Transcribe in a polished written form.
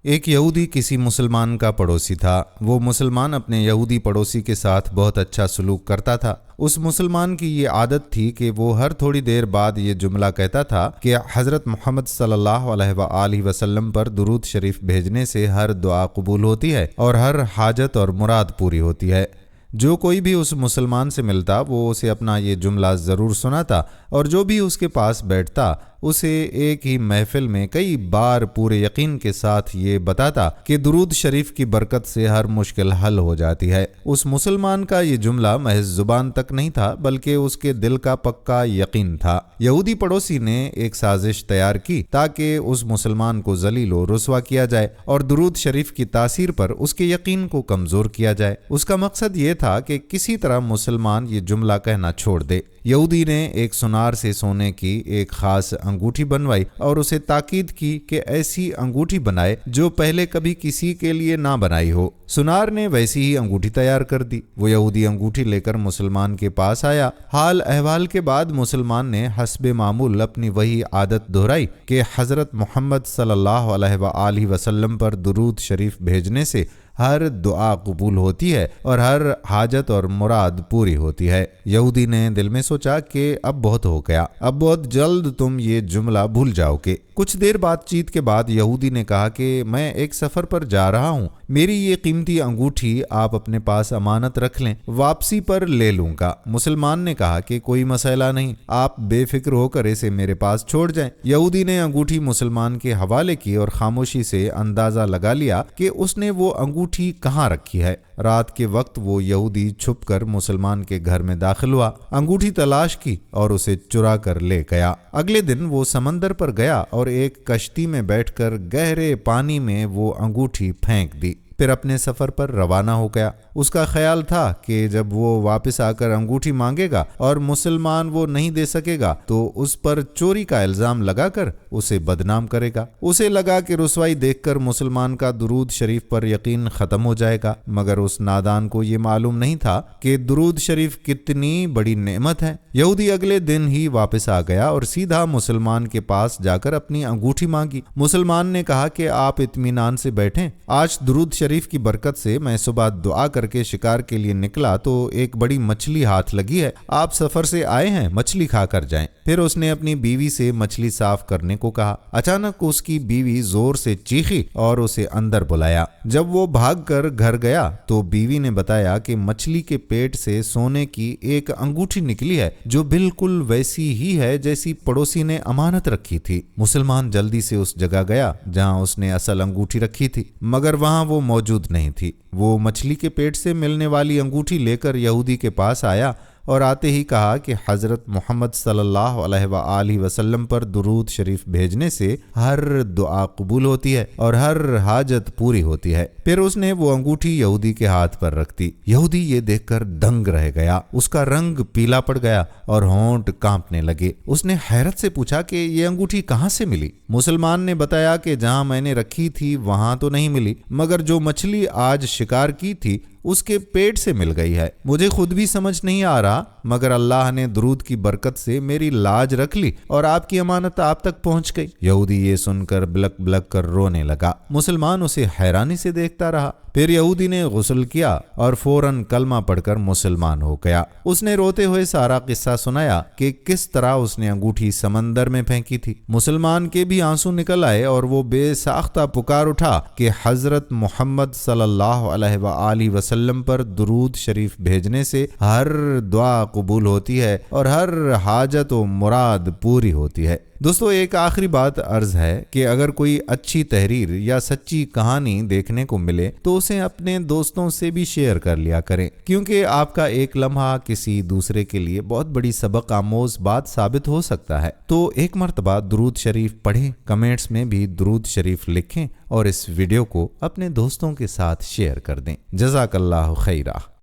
ایک یہودی کسی مسلمان کا پڑوسی تھا۔ وہ مسلمان اپنے یہودی پڑوسی کے ساتھ بہت اچھا سلوک کرتا تھا۔ اس مسلمان کی یہ عادت تھی کہ وہ ہر تھوڑی دیر بعد یہ جملہ کہتا تھا کہ حضرت محمد صلی اللہ علیہ وآلہ وسلم پر درود شریف بھیجنے سے ہر دعا قبول ہوتی ہے اور ہر حاجت اور مراد پوری ہوتی ہے۔ جو کوئی بھی اس مسلمان سے ملتا وہ اسے اپنا یہ جملہ ضرور سناتا، اور جو بھی اس کے پاس بیٹھتا اسے ایک ہی محفل میں کئی بار پورے یقین کے ساتھ یہ بتاتا کہ درود شریف کی برکت سے ہر مشکل حل ہو جاتی ہے۔ اس مسلمان کا یہ جملہ محض زبان تک نہیں تھا بلکہ اس کے دل کا پکا یقین تھا۔ یہودی پڑوسی نے ایک سازش تیار کی تاکہ اس مسلمان کو ذلیل و رسوا کیا جائے اور درود شریف کی تاثیر پر اس کے یقین کو کمزور کیا جائے۔ اس کا مقصد یہ تھا کہ کسی طرح مسلمان یہ جملہ کہنا چھوڑ دے۔ یہودی نے ایک سنار سے سونے کی ایک خاص انگوٹھی بنوائی اور اسے تاکید کی کہ ایسی انگوٹھی بنائے جو پہلے کبھی کسی کے لیے نہ بنائی ہو۔ سنار نے ویسی ہی انگوٹھی تیار کر دی۔ وہ یہودی انگوٹھی لے کر مسلمان کے پاس آیا۔ حال احوال کے بعد مسلمان نے حسب معمول اپنی وہی عادت دہرائی کہ حضرت محمد صلی اللہ علیہ وآلہ وسلم پر درود شریف بھیجنے سے ہر دعا قبول ہوتی ہے اور ہر حاجت اور مراد پوری ہوتی ہے۔ یہودی نے دل میں سوچا کہ اب بہت ہو گیا، اب بہت جلد تم یہ جملہ بھول جاؤ گے۔ کچھ دیر بات چیت کے بعد یہودی نے کہا کہ میں ایک سفر پر جا رہا ہوں، میری یہ قیمتی انگوٹھی آپ اپنے پاس امانت رکھ لیں، واپسی پر لے لوں گا۔ مسلمان نے کہا کہ کوئی مسئلہ نہیں، آپ بے فکر ہو کر اسے میرے پاس چھوڑ جائیں۔ یہودی نے انگوٹھی مسلمان کے حوالے کی اور خاموشی سے اندازہ لگا لیا کہ اس نے وہ انگوٹھی کہاں رکھی ہے۔ رات کے وقت وہ یہودی چھپ کر مسلمان کے گھر میں داخل ہوا، انگوٹھی تلاش کی اور اسے چرا کر لے گیا۔ اگلے دن وہ سمندر پر گیا اور ایک کشتی میں بیٹھ کر گہرے پانی میں وہ انگوٹھی پھینک دی، پھر اپنے سفر پر روانہ ہو گیا۔ اس کا خیال تھا کہ جب وہ واپس آ کر انگوٹھی مانگے گا اور مسلمان وہ نہیں دے سکے گا تو اس پر چوری کا الزام لگا کر اسے بدنام کرے گا۔ اسے لگا کہ رسوائی دیکھ کر مسلمان کا درود شریف پر یقین ختم ہو جائے گا، مگر اس نادان کو یہ معلوم نہیں تھا کہ درود شریف کتنی بڑی نعمت ہے۔ یہودی اگلے دن ہی واپس آ گیا اور سیدھا مسلمان کے پاس جا کر اپنی انگوٹھی مانگی۔ مسلمان نے کہا کہ آپ اطمینان سے بیٹھیں، آج درود شریف کی برکت سے میں صبح دعا کر کے شکار کے لیے نکلا تو ایک بڑی مچھلی ہاتھ لگی ہے، آپ سفر سے آئے ہیں، مچھلی کھا کر جائیں۔ پھر اس نے اپنی بیوی سے مچھلی صاف کرنے کو کہا۔ اچانک اس کی بیوی زور سے چیخی اور اسے اندر بلایا۔ جب وہ بھاگ کر گھر گیا تو بیوی نے بتایا کہ مچھلی کے پیٹ سے سونے کی ایک انگوٹھی نکلی ہے جو بالکل ویسی ہی ہے جیسی پڑوسی نے امانت رکھی تھی۔ مسلمان جلدی سے اس جگہ گیا جہاں اس نے اصل انگوٹھی رکھی تھی، مگر وہاں وہ موجود نہیں تھی۔ وہ مچھلی کے پیٹ سے ملنے والی انگوٹھی لے کر یہودی کے پاس آیا اور آتے ہی کہا کہ حضرت محمد صلی اللہ علیہ وآلہ وسلم پر درود شریف بھیجنے سے ہر دعا قبول ہوتی ہے اور ہر حاجت پوری ہوتی ہے۔ پھر اس نے وہ انگوٹھی یہودی کے ہاتھ پر رکھ دی۔ یہودی یہ دیکھ کر دنگ رہ گیا، اس کا رنگ پیلا پڑ گیا اور ہونٹ کانپنے لگے۔ اس نے حیرت سے پوچھا کہ یہ انگوٹھی کہاں سے ملی؟ مسلمان نے بتایا کہ جہاں میں نے رکھی تھی وہاں تو نہیں ملی، مگر جو مچھلی آج شکار کی تھی اس کے پیٹ سے مل گئی ہے۔ مجھے خود بھی سمجھ نہیں آ رہا، مگر اللہ نے درود کی برکت سے میری لاج رکھ لی اور آپ کی امانت آپ تک پہنچ گئی۔ یہودی یہ سن کر بلک بلک کر رونے لگا۔ مسلمان اسے حیرانی سے دیکھتا رہا۔ پھر یہودی نے غسل کیا اور فوراً کلمہ پڑھ کر مسلمان ہو گیا۔ اس نے روتے ہوئے سارا قصہ سنایا کہ کس طرح اس نے انگوٹھی سمندر میں پھینکی تھی۔ مسلمان کے بھی آنسو نکل آئے اور وہ بے ساختہ پکار اٹھا کہ حضرت محمد صلی اللہ علیہ وآلہ وسلم پر درود شریف بھیجنے سے ہر دعا قبول ہوتی ہے اور ہر حاجت و مراد پوری ہوتی ہے۔ دوستو، ایک آخری بات عرض ہے کہ اگر کوئی اچھی تحریر یا سچی کہانی دیکھنے کو ملے تو اسے اپنے دوستوں سے بھی شیئر کر لیا کریں، کیونکہ آپ کا ایک لمحہ کسی دوسرے کے لیے بہت بڑی سبق آموز بات ثابت ہو سکتا ہے۔ تو ایک مرتبہ درود شریف پڑھیں، کمنٹس میں بھی درود شریف لکھیں اور اس ویڈیو کو اپنے دوستوں کے ساتھ شیئر کر دیں۔ جزاک اللہ خیرہ۔